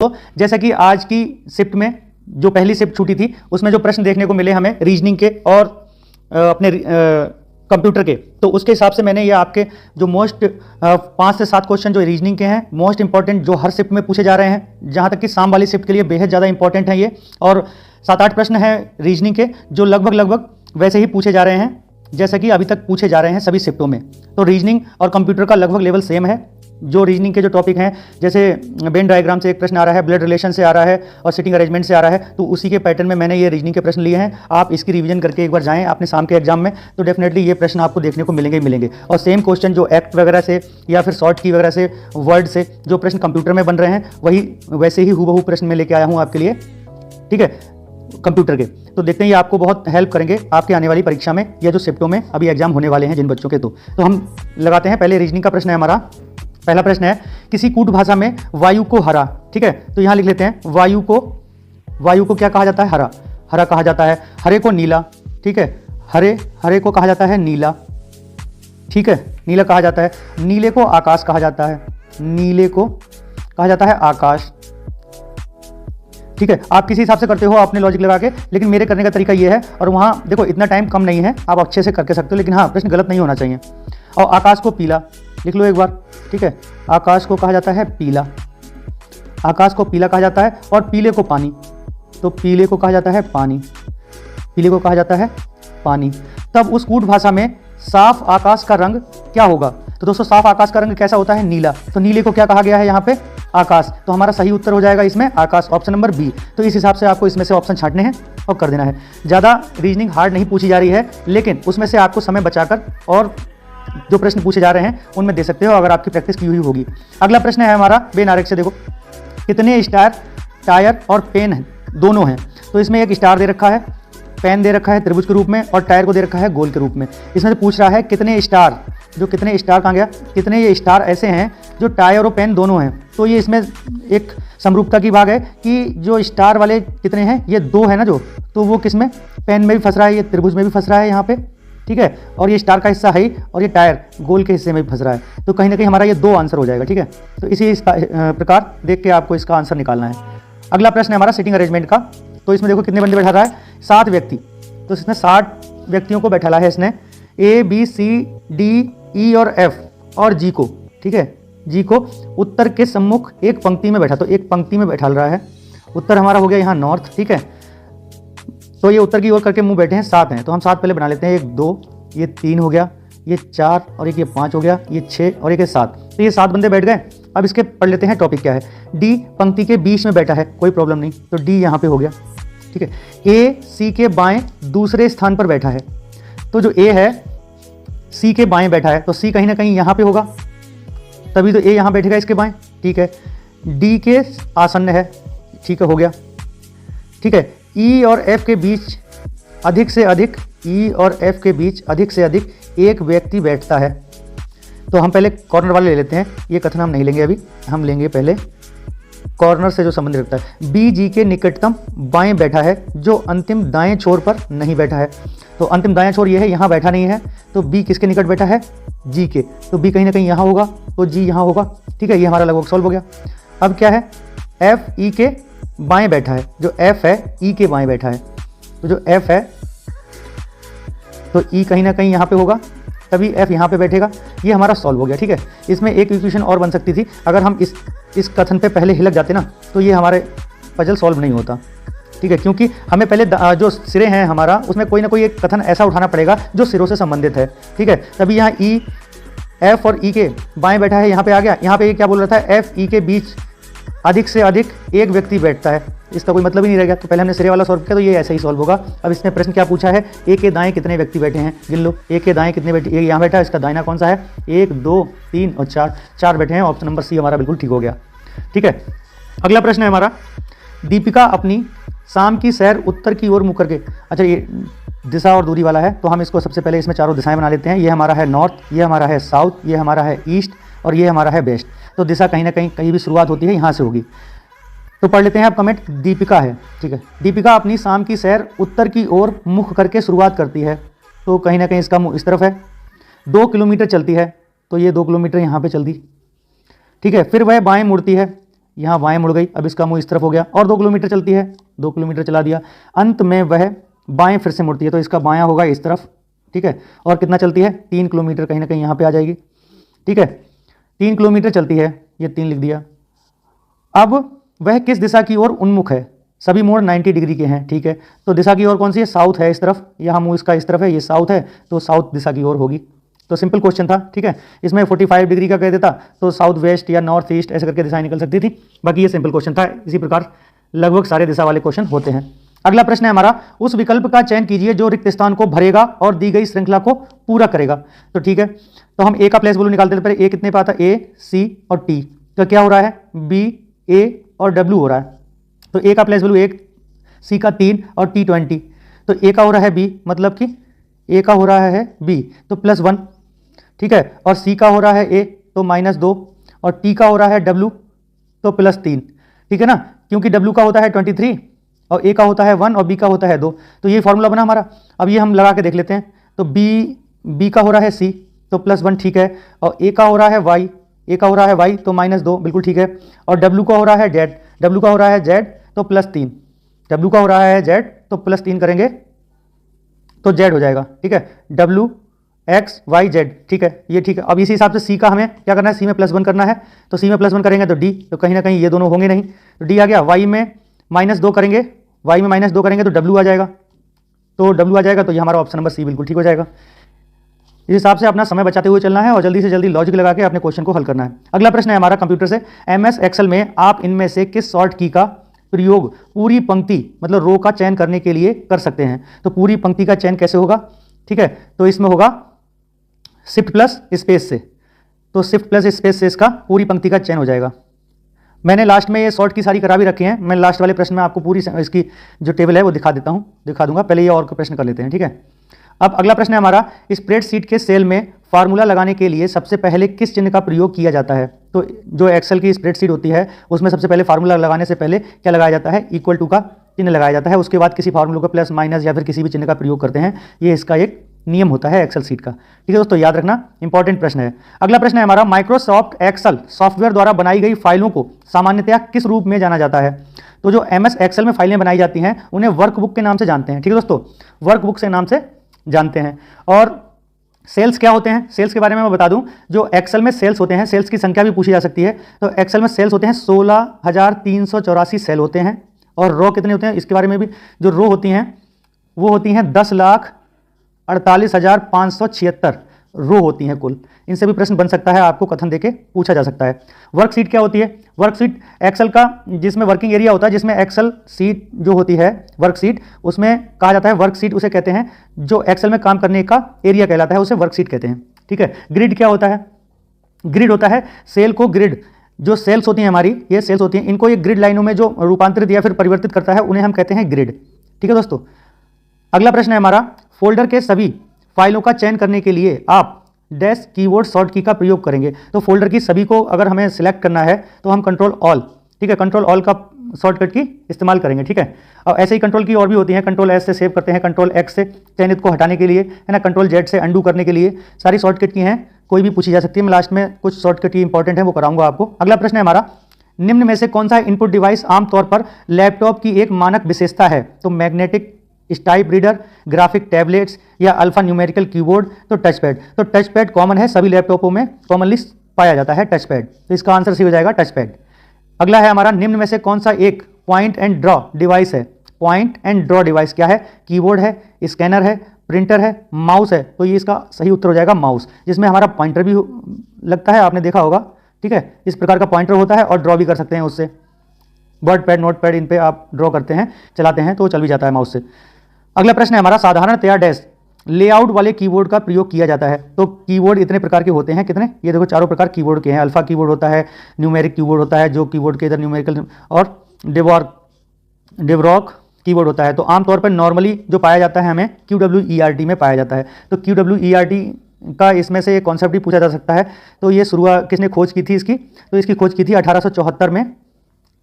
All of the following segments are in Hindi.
दोस्तों, जैसा कि आज की शिफ्ट में जो पहली शिफ्ट छूटी थी उसमें जो प्रश्न देखने को मिले हमें रीजनिंग के और अपने कंप्यूटर के, तो उसके हिसाब से मैंने ये आपके जो मोस्ट 5 से 7 क्वेश्चन जो रीजनिंग के हैं मोस्ट इंपॉर्टेंट जो हर शिफ्ट में पूछे जा रहे हैं, जहां तक कि शाम वाली शिफ्ट के लिए बेहद ज़्यादा इंपॉर्टेंट है ये, और 7-8 प्रश्न हैं रीजनिंग के जो लगभग वैसे ही पूछे जा रहे हैं जैसा कि अभी तक पूछे जा रहे हैं सभी शिफ्टों में। तो रीजनिंग और कंप्यूटर का लगभग लेवल सेम है। जो रीजनिंग के जो टॉपिक हैं, जैसे वेन डायग्राम से एक प्रश्न आ रहा है, ब्लड रिलेशन से आ रहा है और सिटिंग अरेंजमेंट से आ रहा है, तो उसी के पैटर्न में मैंने ये रीजनिंग के प्रश्न लिए हैं। आप इसकी रिवीजन करके एक बार जाएं अपने शाम के एग्जाम में, तो डेफिनेटली ये प्रश्न आपको देखने को मिलेंगे ही मिलेंगे। और सेम क्वेश्चन जो एक्ट वगैरह से या फिर शॉर्ट की वगैरह से, वर्ड से जो प्रश्न कंप्यूटर में बन रहे हैं, वही वैसे ही हूबहू प्रश्न में लेके आया हूँ आपके लिए, ठीक है, कंप्यूटर के। तो देखते हैं ये आपको बहुत हेल्प करेंगे आपके आने वाली परीक्षा में, या जो शिफ्टों में अभी एग्जाम होने वाले हैं जिन बच्चों के। तो हम लगाते हैं। पहले रीजनिंग का प्रश्न है हमारा। पहला प्रश्न है, किसी कूट भाषा में वायु को हरा, ठीक है, तो यहां लिख लेते हैं वायु को क्या कहा जाता है? हरा कहा जाता है। हरे को नीला, ठीक है, हरे को कहा जाता है नीला, ठीक है, नीला कहा जाता है। नीले को आकाश कहा जाता है, नीले को कहा जाता है आकाश, ठीक है। आप किसी हिसाब से करते हो अपने लॉजिक लगा के, लेकिन मेरे करने का तरीका ये है, और वहां देखो इतना टाइम कम नहीं है, आप अच्छे से करके सकते हो, लेकिन हाँ प्रश्न गलत नहीं होना चाहिए। और आकाश को पीला लिख लो एक बार, ठीक है, आकाश को कहा जाता है पीला, आकाश को पीला कहा जाता है। और पीले को पानी, तो पीले को कहा जाता है पानी, पीले को कहा जाता है पानी। तब उस कूट भाषा में साफ आकाश का रंग क्या होगा? तो दोस्तों साफ आकाश का रंग कैसा होता है? नीला। तो नीले को क्या कहा गया है यहाँ पे? आकाश। तो हमारा सही उत्तर हो जाएगा इसमें आकाश, ऑप्शन नंबर बी। तो इस हिसाब से आपको इसमें से ऑप्शन छांटने हैं और कर देना है। ज़्यादा रीजनिंग हार्ड नहीं पूछी जा रही है, लेकिन उसमें से आपको समय बचाकर और जो प्रश्न पूछे जा रहे हैं उनमें दे सकते हो अगर आपकी प्रैक्टिस की हुई होगी। अगला प्रश्न है हमारा बेनारक से। देखो कितने स्टार, टायर और पेन दोनों हैं? तो इसमें एक स्टार दे रखा है, पेन दे रखा है त्रिभुज के रूप में, और टायर को दे रखा है गोल के रूप में। इसमें से पूछ रहा है कितने स्टार, जो कितने स्टार कहाँ गया, कितने ये स्टार ऐसे हैं जो टायर और पेन दोनों हैं। तो ये इसमें एक समरूपता की बात है कि जो स्टार वाले कितने हैं, ये 2 है ना जो, तो वो किस में? पेन में भी फंस रहा है, ये त्रिभुज में भी फंस रहा है यहाँ पे, ठीक है, और ये स्टार का हिस्सा है ही, और ये टायर गोल के हिस्से में भी फंस रहा है। तो कहीं ना कहीं हमारा ये 2 आंसर हो जाएगा, ठीक है। तो इसी प्रकार देख के आपको इसका आंसर निकालना है। अगला प्रश्न है हमारा सिटिंग अरेंजमेंट का। तो इसमें देखो कितने बंदे बैठा रहा है? 7 व्यक्ति। तो इसमें 60 व्यक्तियों को बैठाला है इसने, A B C D E और F और G को, ठीक है, G को उत्तर के सम्मुख एक पंक्ति में बैठा। तो एक पंक्ति में बैठा रहा है। उत्तर हमारा हो गया यहाँ नॉर्थ, ठीक है। तो ये उत्तर की ओर करके मुंह बैठे हैं, 7 हैं, तो हम 7 पहले बना लेते हैं। 1 2, ये 3 हो गया, ये 4 और एक ये 5 हो गया, ये 6 और एक ये 7। तो ये 7 बंदे बैठ गए। अब इसके पढ़ लेते हैं टॉपिक क्या है। डी पंक्ति के बीच में बैठा है, कोई प्रॉब्लम नहीं, तो डी यहाँ पे हो गया, ठीक है। ए सी के बाएं दूसरे स्थान पर बैठा है। तो जो ए है सी के बाएं बैठा है, तो सी कहीं ना कहीं यहाँ पे होगा, तभी तो ए यहाँ बैठेगा इसके बाएं, ठीक है। डी के आसन्न है, ठीक है, हो गया, ठीक है। ई और एफ के बीच अधिक से अधिक, ई और एफ के बीच अधिक से अधिक एक व्यक्ति बैठता है। तो हम पहले कॉर्नर वाले ले लेते हैं, ये कथन हम नहीं लेंगे अभी, हम लेंगे पहले कॉर्नर से जो संबंध रखता है। बी जी के निकटतम बाएं बैठा है, जो अंतिम दाएं छोर पर नहीं बैठा है। तो अंतिम दाएं छोर ये है, यहाँ बैठा नहीं है, तो बी किसके निकट बैठा है? जी के। तो बी कहीं ना कहीं यहाँ होगा, तो जी यहाँ होगा, ठीक है। ये हमारा लगभग सॉल्व हो गया। अब क्या है? एफ ई के बाएं बैठा है, जो एफ है ई के बाएं बैठा है, तो जो एफ है तो ई कहीं ना कहीं यहाँ पे होगा, तभी एफ यहाँ पे बैठेगा। ये हमारा सॉल्व हो गया, ठीक है। इसमें एक इक्वेशन और बन सकती थी, अगर हम इस कथन पे पहले हिलक जाते ना, तो ये हमारे पजल सॉल्व नहीं होता, ठीक है, क्योंकि हमें पहले जो सिरे हैं हमारा, उसमें कोई ना कोई एक कथन ऐसा उठाना पड़ेगा जो सिरों से संबंधित है, ठीक है। तभी यहाँ ई एफ और ई के बाएं बैठा है, यहाँ पे आ गया। यहाँ पे ये क्या बोल रहा था? एफ ई के बीच अधिक से अधिक एक व्यक्ति बैठता है, इसका कोई मतलब ही नहीं रहेगा। तो पहले हमने सिरे वाला सॉल्व किया, तो ये ऐसे ही सॉल्व होगा। अब इसमें प्रश्न क्या पूछा है? ए के दाएं कितने व्यक्ति बैठे हैं? गिन लो, ए के दाएं कितने बैठे? एक यहाँ बैठा है, इसका दाहिना कौन सा है? 1 2 3 और 4 बैठे हैं। ऑप्शन नंबर सी हमारा बिल्कुल ठीक हो गया, ठीक है। अगला प्रश्न है हमारा, दीपिका अपनी शाम की सैर उत्तर की ओर मुख करके। अच्छा, ये दिशा और दूरी वाला है, तो हम इसको सबसे पहले इसमें चारों दिशाएं बना लेते हैं। ये हमारा है नॉर्थ, ये हमारा है साउथ, ये हमारा है ईस्ट और ये हमारा है वेस्ट। तो दिशा कहीं ना कहीं भी शुरुआत होती है यहाँ से होगी। तो पढ़ लेते हैं आप कमेंट। दीपिका है, ठीक है। दीपिका अपनी शाम की सैर उत्तर की ओर मुख करके शुरुआत करती है, तो कहीं ना कहीं इसका मुँह इस तरफ है। 2 किलोमीटर चलती है, तो ये 2 किलोमीटर यहाँ पे चल दी, ठीक है। फिर वह बाएं मुड़ती है, यहाँ बाएं मुड़ गई, अब इसका मुंह इस तरफ हो गया और 2 किलोमीटर चलती है, 2 किलोमीटर चला दिया, अंत में वह बाएं फिर से मुड़ती है, तो इसका बायां होगा इस तरफ, ठीक है। और कितना चलती है, 3 किलोमीटर, कहीं ना कहीं यहाँ पे आ जाएगी, ठीक है। 3 किलोमीटर चलती है, ये 3 लिख दिया। अब वह किस दिशा की ओर उन्मुख है, सभी मोड़ 90 डिग्री के हैं, ठीक है। तो दिशा की ओर कौन सी है, साउथ है, इस तरफ, यहाँ मुंह इसका इस तरफ है, ये साउथ है, तो साउथ दिशा की ओर होगी। तो सिंपल क्वेश्चन था, ठीक है। इसमें 45 डिग्री का कह देता तो साउथ वेस्ट या नॉर्थ ईस्ट ऐसे करके दिशाएं निकल सकती थी। बाकी ये सिंपल क्वेश्चन था, इसी प्रकार लगभग सारे दिशा वाले क्वेश्चन होते हैं। अगला प्रश्न है हमारा, उस विकल्प का चयन कीजिए जो रिक्त स्थान को भरेगा और दी गई श्रृंखला को पूरा करेगा। तो ठीक है, तो हम ए का प्लेस वैल्यू निकालते थे पहले, ए कितने पे आता है, ए, सी और टी, तो क्या हो रहा है, बी, ए और डब्ल्यू हो रहा है। तो ए का प्लेस वैल्यू 1, सी का 3 और टी 20, तो ए का हो रहा है बी, मतलब कि ए का हो रहा है बी तो +1, ठीक है, और सी का हो रहा है ए तो -2 और टी का हो रहा है डब्ल्यू तो +3, ठीक है ना, क्योंकि डब्ल्यू का होता है 23 और ए का होता है 1 और बी का होता है 2, तो ये फॉर्मूला बना हमारा। अब ये हम लगा के देख लेते हैं, तो बी का हो रहा है सी तो +1, ठीक है, और ए का हो रहा है वाई, ए का हो रहा है वाई तो -2, बिल्कुल ठीक है, और डब्ल्यू का हो रहा है जेड, डब्ल्यू का हो रहा है जेड तो +3, डब्ल्यू का हो रहा है जेड तो +3 करेंगे तो जेड हो जाएगा, ठीक है, डब्ल्यू एक्स वाई जेड, ठीक है, ये ठीक है। अब इसी हिसाब से सी का हमें क्या करना है, सी में +1 करना है, तो सी में +1 करेंगे तो डी, तो कहीं ना कहीं ये दोनों होंगे नहीं, तो डी आ गया। वाई में -2 करेंगे, वाई में -2 करेंगे तो डब्ल्यू आ जाएगा, तो डब्ल्यू आ जाएगा, तो ये हमारा ऑप्शन नंबर सी बिल्कुल ठीक हो जाएगा। इस हिसाब से अपना समय बचाते हुए चलना है और जल्दी से जल्दी लॉजिक लगा के अपने क्वेश्चन को हल करना है। अगला प्रश्न है हमारा कंप्यूटर से, MS एक्सेल में आप इनमें से किस शॉर्ट की का प्रयोग पूरी पंक्ति मतलब रो का चयन करने के लिए कर सकते हैं। तो पूरी पंक्ति का चयन कैसे होगा, ठीक है, तो इसमें होगा शिफ्ट प्लस स्पेस से, तो शिफ्ट प्लस स्पेस से इसका पूरी पंक्ति का चयन हो जाएगा। मैंने लास्ट में ये शॉर्ट की सारी करा भी रखी हैं, मैं लास्ट वाले प्रश्न में आपको पूरी इसकी जो टेबल है वो दिखा दूंगा, पहले ये और प्रश्न कर लेते हैं, ठीक है। अब अगला प्रश्न है हमारा, स्प्रेडशीट के सेल में फार्मूला लगाने के लिए सबसे पहले किस चिन्ह का प्रयोग किया जाता है। तो जो एक्सेल की स्प्रेडशीट होती है उसमें सबसे पहले फार्मूला लगाने से पहले क्या लगाया जाता है, =टू का चिन्ह लगाया जाता है, उसके बाद किसी फार्मूला का प्लस माइनस या फिर किसी भी चिन्ह का प्रयोग करते हैं, ये इसका एक नियम होता है एक्सेल सीट का, ठीक है दोस्तों, याद रखना, इंपॉर्टेंट प्रश्न है। अगला प्रश्न है हमारा, माइक्रोसॉफ्ट एक्सेल सॉफ्टवेयर द्वारा बनाई गई फाइलों को सामान्यतया किस रूप में जाना जाता है। तो जो MS एक्सेल में फाइलें बनाई जाती हैं उन्हें वर्कबुक के नाम से जानते हैं, ठीक है दोस्तों, वर्कबुक से नाम से जानते हैं। और सेल्स क्या होते हैं, सेल्स के बारे में मैं बता दूं, जो एक्सेल में सेल्स होते हैं, सेल्स की संख्या भी पूछी जा सकती है, तो एक्सेल में सेल्स होते हैं 16,384 सेल होते हैं, और रो कितने होते हैं इसके बारे में भी, जो रो होती हैं वो होती हैं 10,48,576 रो होती हैं कुल। इनसे भी प्रश्न बन सकता है, आपको कथन देके पूछा जा सकता है। वर्कशीट क्या होती है, वर्कशीट एक्सेल का जिसमें वर्किंग एरिया होता है, जिसमें एक्सेल सीट जो होती है वर्कशीट, उसमें कहा जाता है वर्कशीट, उसे कहते हैं जो एक्सेल में काम करने का एरिया कहलाता है, उसे वर्कशीट कहते हैं, ठीक है। ग्रिड क्या होता है, ग्रिड होता है सेल को, ग्रिड जो सेल्स होती हैं हमारी, ये सेल्स होती हैं, इनको ये ग्रिड लाइनों में जो रूपांतरित या फिर परिवर्तित करता है उन्हें हम कहते हैं ग्रिड, ठीक है दोस्तों। अगला प्रश्न है हमारा, फोल्डर के सभी फाइलों का चयन करने के लिए आप डैश कीबोर्ड शॉर्ट की का प्रयोग करेंगे। तो फोल्डर की सभी को अगर हमें सिलेक्ट करना है तो हम कंट्रोल ऑल, ठीक है, कंट्रोल ऑल का शॉर्टकट की इस्तेमाल करेंगे, ठीक है। और ऐसे ही कंट्रोल की और भी होती हैं, कंट्रोल S से सेव करते हैं, कंट्रोल X से चयनित को हटाने के लिए, है ना, कंट्रोल Z से अंडू करने के लिए, सारी शॉर्टकट की हैं, कोई भी पूछी जा सकती है। मैं लास्ट में कुछ शॉर्टकट की इंपॉर्टेंट है वो कराऊंगा आपको। अगला प्रश्न है हमारा, निम्न में से कौन सा इनपुट डिवाइस आमतौर पर लैपटॉप की एक मानक विशेषता है। तो magnetic type reader, graphic tablets या अल्फा न्यूमेरिकल कीबोर्ड, तो टचपैड। तो टचपैड कॉमन है, सभी लैपटॉपों में कॉमनली पाया जाता है टचपैड, तो इसका आंसर सही हो जाएगा टचपैड। अगला है हमारा, निम्न में से कौन सा एक पॉइंट एंड ड्रॉ डिवाइस है। पॉइंट एंड ड्रॉ डिवाइस क्या है, कीबोर्ड है, स्कैनर है, प्रिंटर है, माउस है, तो ये इसका सही उत्तर हो जाएगा माउस, जिसमें हमारा पॉइंटर भी लगता है, आपने देखा होगा, ठीक है, इस प्रकार का पॉइंटर होता है और ड्रॉ भी कर सकते हैं उससे, वर्ड पैड, नोट पैड, इन पे आप ड्रॉ करते हैं, चलाते हैं तो चल भी जाता है माउस से। अगला प्रश्न है हमारा, साधारणतया डैश लेआउट वाले कीबोर्ड का प्रयोग किया जाता है। तो कीबोर्ड इतने प्रकार के होते हैं, कितने, ये देखो चारों प्रकार कीबोर्ड के हैं, अल्फा कीबोर्ड होता है, न्यूमेरिक कीबोर्ड होता है, जो कीबोर्ड के इधर न्यूमेरिकल, और डेवरॉक कीबोर्ड होता है। तो आमतौर पर नॉर्मली जो पाया जाता है हमें QWERT में पाया जाता है। तो QWERT का इसमें से एक कॉन्सेप्ट भी पूछा जा सकता है। तो ये शुरुआत किसने खोज की थी इसकी, तो इसकी खोज की थी 1874 में,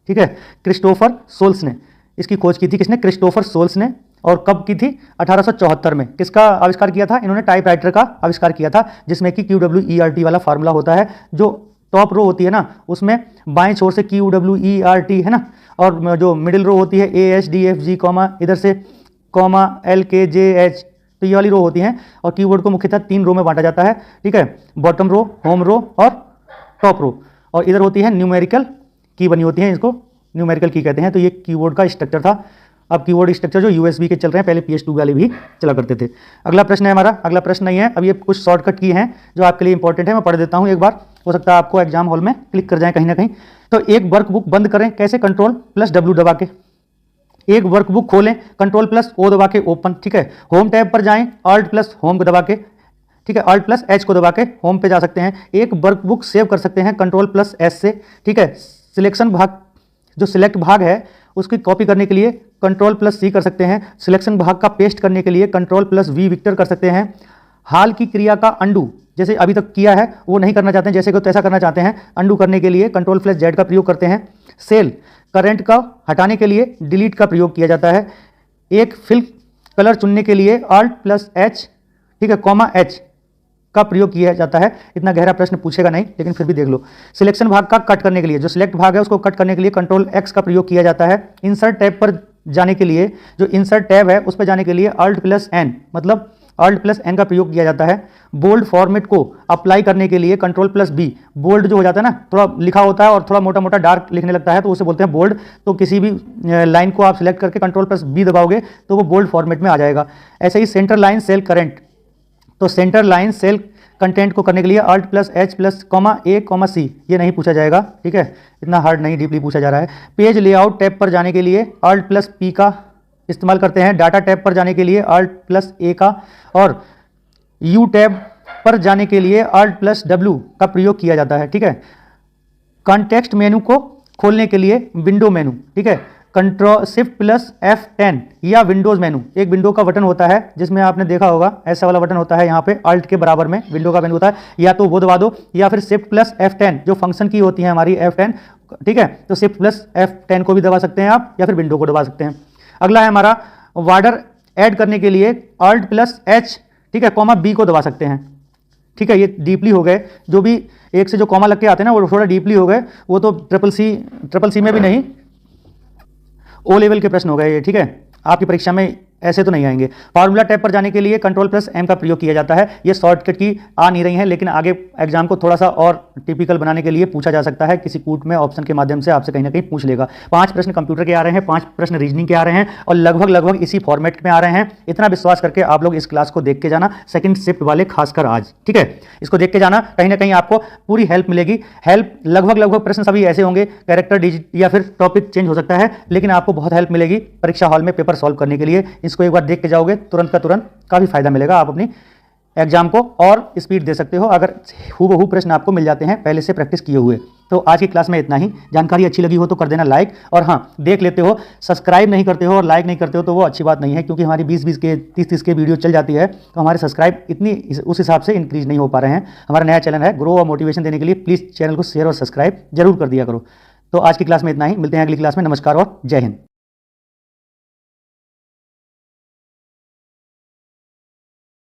ठीक है, क्रिस्टोफर सोल्स ने इसकी खोज की थी, किसने, क्रिस्टोफर सोल्स ने, और कब की थी, 1874 में। किसका आविष्कार किया था इन्होंने, टाइपराइटर का आविष्कार किया था, जिसमें कि QWERT वाला फार्मूला होता है, जो टॉप रो होती है ना, उसमें बाएं छोर से QWERT है ना, और जो मिडिल रो होती है ASDFG कॉमा, इधर से कॉमा LKJH, तो ये वाली रो होती हैं। और कीवर्ड को मुख्यतः 3 रो में बांटा जाता है, ठीक है, बॉटम रो, होम रो और टॉप रो। और इधर होती है न्यूमेरिकल की बनी होती है, इसको न्यूमेरिकल की कहते हैं। तो ये कीवर्ड का स्ट्रक्चर था। अब कीवर्ड स्ट्रक्चर जो USB के चल रहे हैं, पहले PS2 वाले भी चला करते थे। अगला प्रश्न है हमारा, अगला प्रश्न नहीं है, अब ये कुछ शॉर्टकट की हैं जो आपके लिए इंपॉर्टेंट है, मैं पढ़ देता हूँ एक बार, हो सकता है आपको एग्जाम हॉल में क्लिक कर जाए कहीं ना कहीं। तो एक वर्कबुक बंद करें, कैसे? Ctrl+W दबा के। एक वर्कबुक खोलें, Ctrl+O दबा के ओपन, ठीक है। होम टैब पर जाएं, Alt+Home को दबा के, ठीक है, Alt+H को दबा के होम पे जा सकते हैं। एक वर्कबुक सेव कर सकते हैं Ctrl+S से, ठीक है। सिलेक्शन भाग, जो सिलेक्ट भाग है उसकी कॉपी करने के लिए Ctrl+C कर सकते हैं। सिलेक्शन भाग का पेस्ट करने के लिए Ctrl+V विक्टर कर सकते हैं। हाल की क्रिया का अंडू, जैसे अभी तक किया है वो नहीं करना चाहते हैं, जैसे को तैसा करना चाहते हैं, अंडू करने के लिए Ctrl+Z का प्रयोग करते हैं। सेल करंट का हटाने के लिए डिलीट का प्रयोग किया जाता है। एक फिल कलर चुनने के लिए Alt+H, ठीक है, कॉमा H का प्रयोग किया जाता है। इतना गहरा प्रश्न पूछेगा नहीं, लेकिन फिर भी देख लो। सिलेक्शन भाग का कट करने के लिए, जो सिलेक्ट भाग है उसको कट करने के लिए Ctrl+X का प्रयोग किया जाता है। इंसर्ट टैब पर जाने के लिए, जो इंसर्ट टैब है उस पर जाने के लिए Alt+N, मतलब Alt+N का प्रयोग किया जाता है। बोल्ड फॉर्मेट को अप्लाई करने के लिए Ctrl+B, बोल्ड जो हो जाता है ना, थोड़ा लिखा होता है और थोड़ा मोटा मोटा डार्क लिखने लगता है, तो उसे बोलते हैं बोल्ड। तो किसी भी लाइन को आप सिलेक्ट करके Ctrl+B दबाओगे तो वो बोल्ड फॉर्मेट में आ जाएगा। ऐसे ही सेंटर लाइन सेल करंट, तो सेंटर लाइन सेल कंटेंट को करने के लिए Alt+H+A, C, ये नहीं पूछा जाएगा, ठीक है, इतना हार्ड नहीं, डीपली पूछा जा रहा है। पेज लेआउट टैब पर जाने के लिए Alt+P का इस्तेमाल करते हैं। डाटा टैब पर जाने के लिए Alt+A का, और U टैब पर जाने के लिए Alt+W का प्रयोग किया जाता है, ठीक है। कॉन्टेक्स्ट मेनू को खोलने के लिए विंडो मेनू, ठीक है, Shift+F10 या विंडोज मेनू, एक विंडो का बटन होता है जिसमें आपने देखा होगा ऐसा वाला बटन होता है, यहाँ पे Alt के बराबर में विंडो का मेनू होता है, या तो वो दबा दो, या फिर Shift+F10 जो फंक्शन की होती है हमारी F10, ठीक है, तो Shift+F10 को भी दबा सकते हैं आप, या फिर विंडो को दबा सकते हैं। अगला है हमारा वार्डर ऐड करने के लिए Alt+H, ठीक है, कॉमा B को दबा सकते हैं, ठीक है। ये डीपली हो गए, जो भी एक से जो कॉमा लग के आते हैं ना वो थोड़ा डीपली हो गए, वो तो ट्रिपल सी में भी नहीं, O लेवल के प्रश्न हो गए ये, ठीक है, आपकी परीक्षा में ऐसे तो नहीं आएंगे। फार्मूला टैब पर जाने के लिए Ctrl+M का प्रयोग किया जाता है। ये शॉर्टकट की आ नहीं रही हैं, लेकिन आगे एग्जाम को थोड़ा सा और टिपिकल बनाने के लिए पूछा जा सकता है, किसी कूट में ऑप्शन के माध्यम से आपसे कहीं ना कहीं पूछ लेगा। 5 प्रश्न कंप्यूटर के आ रहे हैं, 5 प्रश्न रीजनिंग के आ रहे हैं, और लगभग इसी फॉर्मेट में आ रहे हैं। इतना विश्वास करके आप लोग इस क्लास को देख के जाना, सेकंड शिफ्ट वाले खासकर आज, ठीक है, इसको देख के जाना, कहीं ना कहीं आपको पूरी हेल्प मिलेगी। हेल्प लगभग प्रश्न सभी ऐसे होंगे, कैरेक्टर डिजिट या फिर टॉपिक चेंज हो सकता है, लेकिन आपको बहुत हेल्प मिलेगी परीक्षा हॉल में पेपर सॉल्व करने के लिए। इसको एक बार देख के जाओगे तुरंत का तुरंत काफ़ी फायदा मिलेगा, आप अपनी एग्जाम को और स्पीड दे सकते हो अगर हूबहू प्रश्न आपको मिल जाते हैं पहले से प्रैक्टिस किए हुए। तो आज की क्लास में इतना ही। जानकारी अच्छी लगी हो तो कर देना लाइक, और हाँ, देख लेते हो, सब्सक्राइब नहीं करते हो और लाइक नहीं करते हो तो वो अच्छी बात नहीं है, क्योंकि हमारी 20-20 के 30-30 के वीडियो चल जाती है, तो हमारे सब्सक्राइब इतनी उस हिसाब से इंक्रीज नहीं हो पा रहे हैं। हमारा नया चैनल है, ग्रो और मोटिवेशन देने के लिए प्लीज़ चैनल को शेयर और सब्सक्राइब जरूर कर दिया करो। तो आज की क्लास में इतना ही, मिलते हैं अगली क्लास में। नमस्कार और जय हिंद।